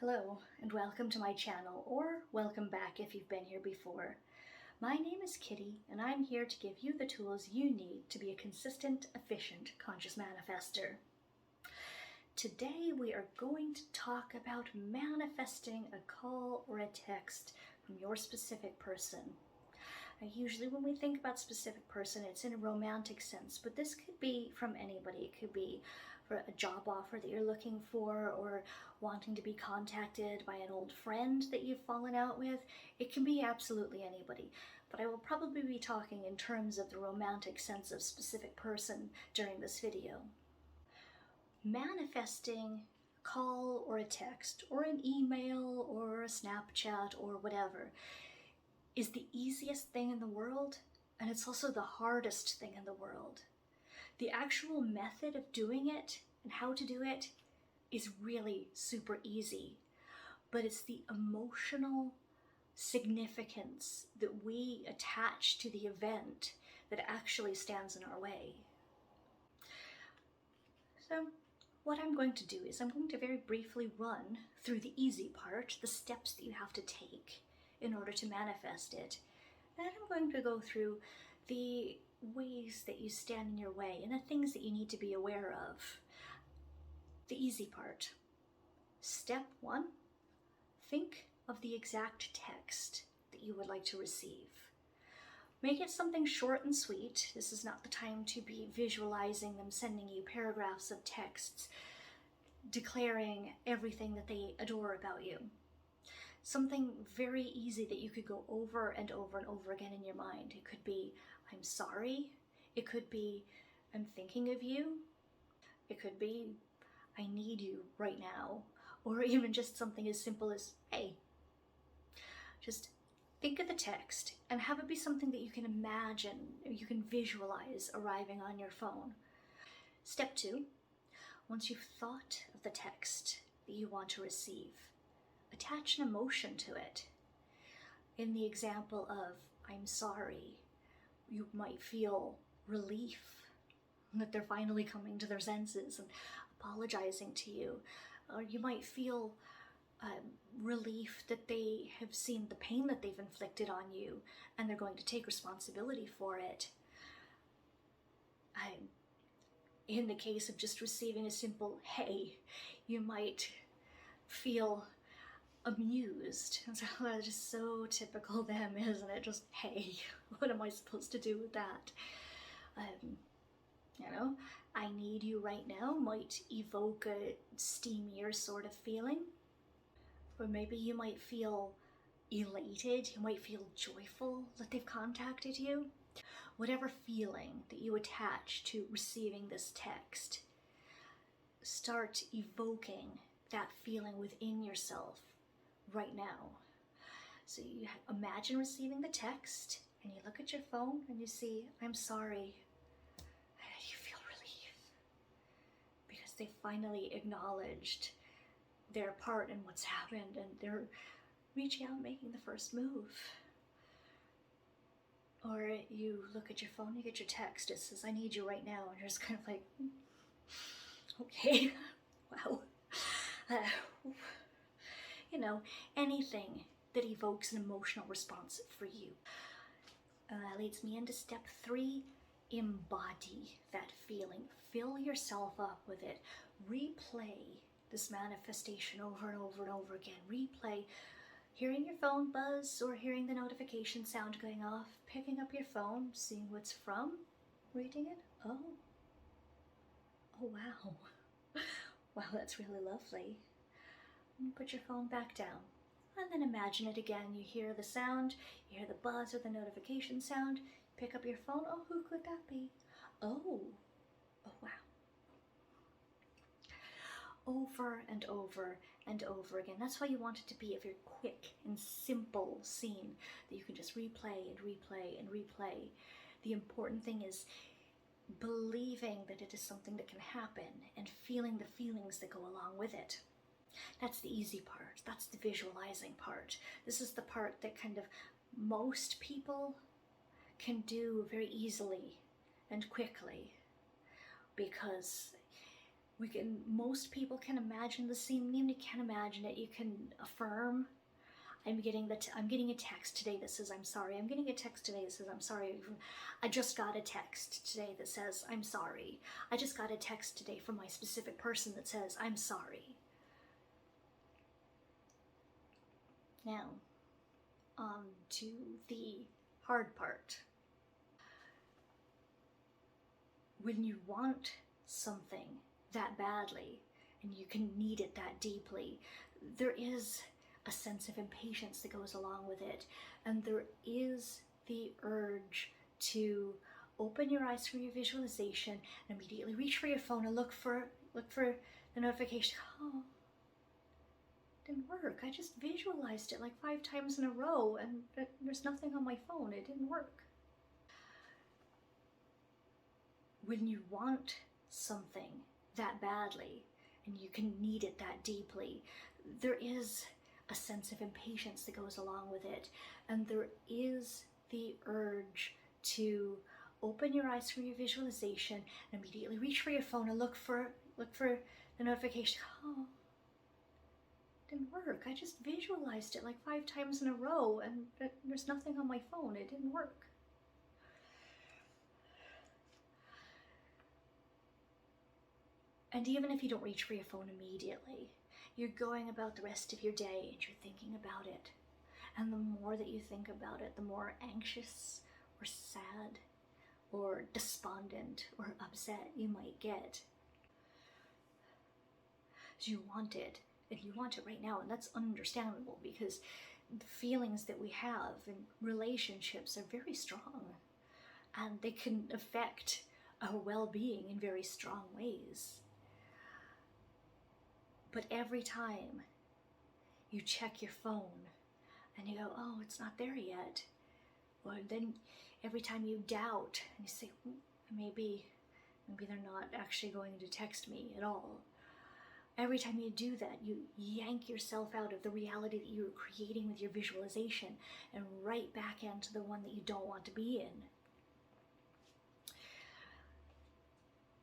Hello and welcome to my channel, or welcome back if you've been here before. My name is Kitty and I'm here to give you the tools you need to be a consistent, efficient, conscious manifester. Today we are going to talk about manifesting a call or a text from your specific person. Usually when we think about specific person, it's in a romantic sense, but this could be from anybody. It could be for a job offer that you're looking for, or wanting to be contacted by an old friend that you've fallen out with. It can be absolutely anybody, but I will probably be talking in terms of the romantic sense of specific person during this video. Manifesting a call or a text or an email or a Snapchat or whatever is the easiest thing in the world, and it's also the hardest thing in the world. The actual method of doing it and how to do it is really super easy, but it's the emotional significance that we attach to the event that actually stands in our way. So what I'm going to do is I'm going to very briefly run through the easy part, the steps that you have to take in order to manifest it. And I'm going to go through the ways that you stand in your way and the things that you need to be aware of. The easy part. Step 1, think of the exact text that you would like to receive. Make it something short and sweet. This is not the time to be visualizing them sending you paragraphs of texts declaring everything that they adore about you. Something very easy that you could go over and over and over again in your mind. It could be, I'm sorry. It could be, I'm thinking of you. It could be, I need you right now. Or even just something as simple as, hey. Just think of the text and have it be something that you can imagine, or you can visualize arriving on your phone. Step 2, once you've thought of the text that you want to receive, attach an emotion to it. In the example of, I'm sorry, you might feel relief that they're finally coming to their senses and apologizing to you. Or you might feel relief that they have seen the pain that they've inflicted on you and they're going to take responsibility for it. In the case of just receiving a simple hey, you might feel amused. And so that is so typical them, isn't it? Just, hey, what am I supposed to do with that? I need you right now might evoke a steamier sort of feeling. Or maybe you might feel elated, you might feel joyful that they've contacted you. Whatever feeling that you attach to receiving this text, start evoking that feeling within yourself right now. So you imagine receiving the text and you look at your phone and you see, I'm sorry, and you feel relief because they finally acknowledged their part in what's happened and they're reaching out, making the first move. Or you look at your phone, you get your text, it says, I need you right now, and you're just kind of like, okay, wow. Anything that evokes an emotional response for you. That leads me into step 3, embody that feeling. Fill yourself up with it. Replay this manifestation over and over and over again. Replay hearing your phone buzz or hearing the notification sound going off, picking up your phone, seeing what's from, reading it. Oh wow. Wow, that's really lovely. And put your phone back down. And then imagine it again. You hear the sound, you hear the buzz or the notification sound, pick up your phone. Oh, who could that be? Oh wow. Over and over and over again. That's why you want it to be a very quick and simple scene that you can just replay and replay and replay. The important thing is believing that it is something that can happen and feeling the feelings that go along with it. That's the easy part. That's the visualizing part. This is the part that kind of most people can do very easily and quickly, because Most people can imagine the scene. Even if you can't imagine it, you can affirm. I'm getting a text today that says I'm sorry. I'm getting a text today that says I'm sorry. I just got a text today that says I'm sorry. I just got a text today from my specific person that says I'm sorry. Now, on to the hard part. When you want something that badly and you can need it that deeply, there is a sense of impatience that goes along with it, and there is the urge to open your eyes from your visualization and immediately reach for your phone and look for the notification. Oh, didn't work. I just visualized it like 5 times in a row and there's nothing on my phone. It didn't work. When you want something that badly and you can need it that deeply, there is a sense of impatience that goes along with it, and there is the urge to open your eyes from your visualization and immediately reach for your phone and look for the notification. Oh, didn't work. I just visualized it like 5 times in a row and there's nothing on my phone. It didn't work. And even if you don't reach for your phone immediately, you're going about the rest of your day and you're thinking about it. And the more that you think about it, the more anxious or sad or despondent or upset you might get. So you want it, and you want it right now, and that's understandable because the feelings that we have in relationships are very strong and they can affect our well-being in very strong ways. But every time you check your phone and you go, oh, it's not there yet, or then every time you doubt and you say, maybe they're not actually going to text me at all. Every time you do that, you yank yourself out of the reality that you were creating with your visualization and right back into the one that you don't want to be in.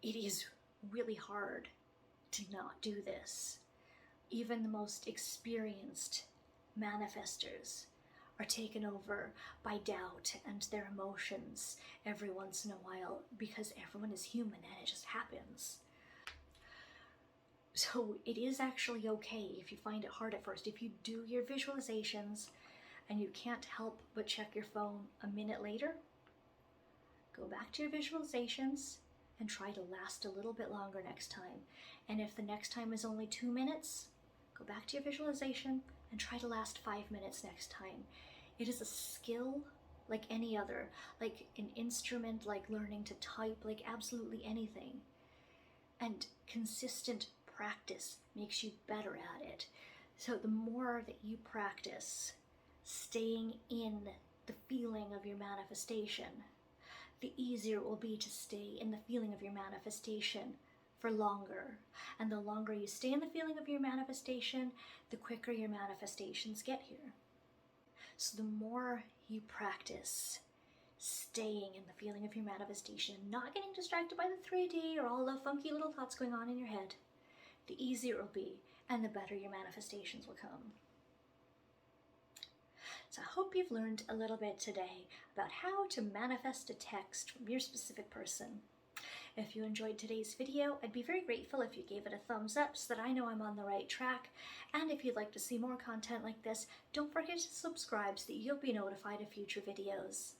It is really hard to not do this. Even the most experienced manifestors are taken over by doubt and their emotions every once in a while because everyone is human and it just happens. So it is actually okay if you find it hard at first. If you do your visualizations and you can't help but check your phone a minute later, go back to your visualizations and try to last a little bit longer next time. And if the next time is only 2 minutes, go back to your visualization and try to last 5 minutes next time. It is a skill like any other, like an instrument, like learning to type, like absolutely anything. And consistent practice makes you better at it. So the more that you practice staying in the feeling of your manifestation, the easier it will be to stay in the feeling of your manifestation for longer. And the longer you stay in the feeling of your manifestation, the quicker your manifestations get here. So the more you practice staying in the feeling of your manifestation, not getting distracted by the 3D or all the funky little thoughts going on in your head, the easier it will be and the better your manifestations will come. So I hope you've learned a little bit today about how to manifest a text from your specific person. If you enjoyed today's video, I'd be very grateful if you gave it a thumbs up so that I know I'm on the right track. And if you'd like to see more content like this, don't forget to subscribe so that you'll be notified of future videos.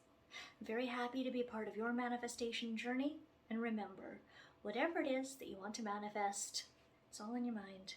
I'm very happy to be a part of your manifestation journey. And remember, whatever it is that you want to manifest, it's all in your mind.